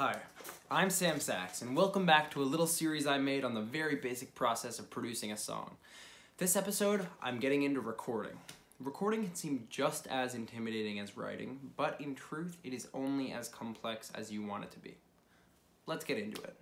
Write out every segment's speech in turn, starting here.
Hi, I'm Sachs, and welcome back to a little series I made on the very basic process of producing a song. This episode, I'm getting into recording. Recording can seem just as intimidating as writing, but in truth, it is only as complex as you want it to be. Let's get into it.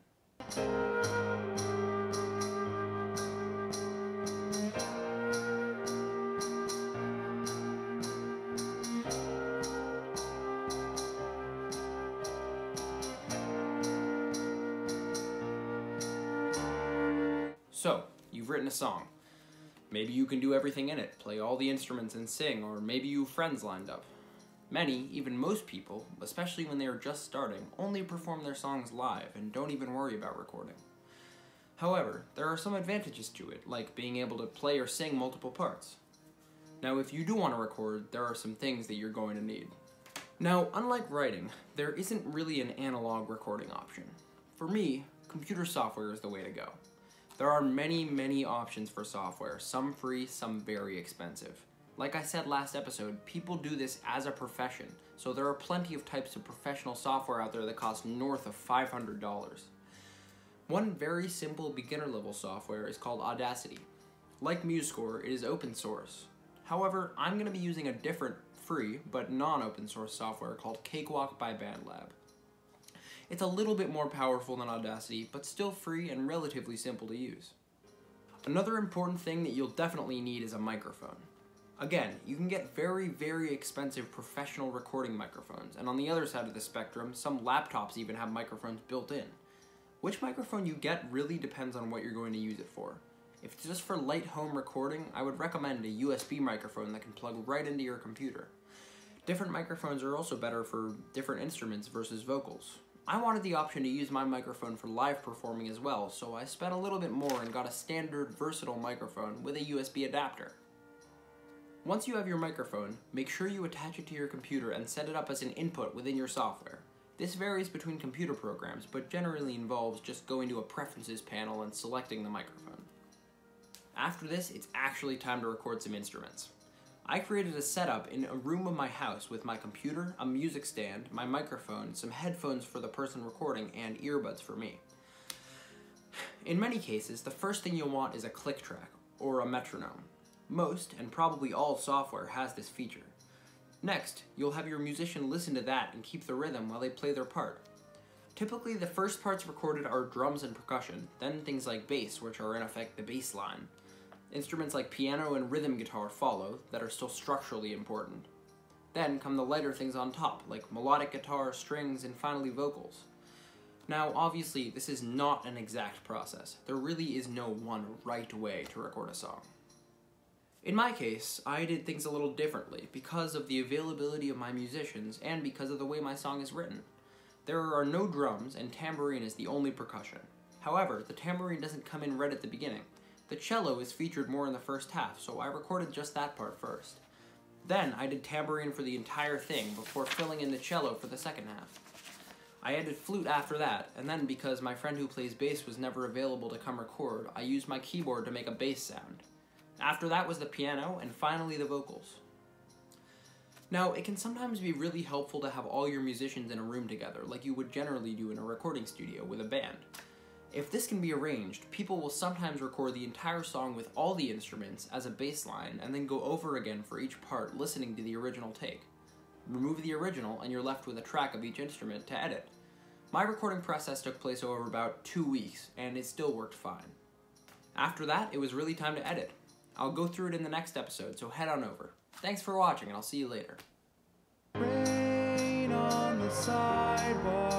So, you've written a song. Maybe you can do everything in it, play all the instruments and sing, or maybe you have friends lined up. Many, even most people, especially when they are just starting, only perform their songs live and don't even worry about recording. However, there are some advantages to it, like being able to play or sing multiple parts. Now, if you do want to record, there are some things that you're going to need. Now, unlike writing, there isn't really an analog recording option. For me, computer software is the way to go. There are many options for software, some free, some very expensive. Like I said last episode, people do this as a profession, so there are plenty of types of professional software out there that cost north of $500. One very simple beginner-level software is called Audacity. Like MuseScore, it is open source. However, I'm going to be using a different, free, but non-open source software called Cakewalk by BandLab. It's a little bit more powerful than Audacity, but still free and relatively simple to use. Another important thing that you'll definitely need is a microphone. Again, you can get very expensive professional recording microphones, and on the other side of the spectrum, some laptops even have microphones built in. Which microphone you get really depends on what you're going to use it for. If it's just for light home recording, I would recommend a USB microphone that can plug right into your computer. Different microphones are also better for different instruments versus vocals. I wanted the option to use my microphone for live performing as well, so I spent a little bit more and got a standard versatile microphone with a USB adapter. Once you have your microphone, make sure you attach it to your computer and set it up as an input within your software. This varies between computer programs, but generally involves just going to a preferences panel and selecting the microphone. After this, it's actually time to record some instruments. I created a setup in a room of my house with my computer, a music stand, my microphone, some headphones for the person recording, and earbuds for me. In many cases, the first thing you'll want is a click track, or a metronome. Most, and probably all software has this feature. Next, you'll have your musician listen to that and keep the rhythm while they play their part. Typically, the first parts recorded are drums and percussion, then things like bass, which are in effect the bass line. Instruments like piano and rhythm guitar follow, that are still structurally important. Then come the lighter things on top, like melodic guitar, strings, and finally vocals. Now, obviously, this is not an exact process. There really is no one right way to record a song. In my case, I did things a little differently because of the availability of my musicians and because of the way my song is written. There are no drums, and tambourine is the only percussion. However, the tambourine doesn't come in right at the beginning. The cello is featured more in the first half, so I recorded just that part first. Then I did tambourine for the entire thing before filling in the cello for the second half. I added flute after that, and then because my friend who plays bass was never available to come record, I used my keyboard to make a bass sound. After that was the piano, and finally the vocals. Now, it can sometimes be really helpful to have all your musicians in a room together, like you would generally do in a recording studio with a band. If this can be arranged, people will sometimes record the entire song with all the instruments as a bass line and then go over again for each part listening to the original take. Remove the original and you're left with a track of each instrument to edit. My recording process took place over about 2 weeks and it still worked fine. After that, it was really time to edit. I'll go through it in the next episode, so head on over. Thanks for watching and I'll see you later. Rain on the sidewalk.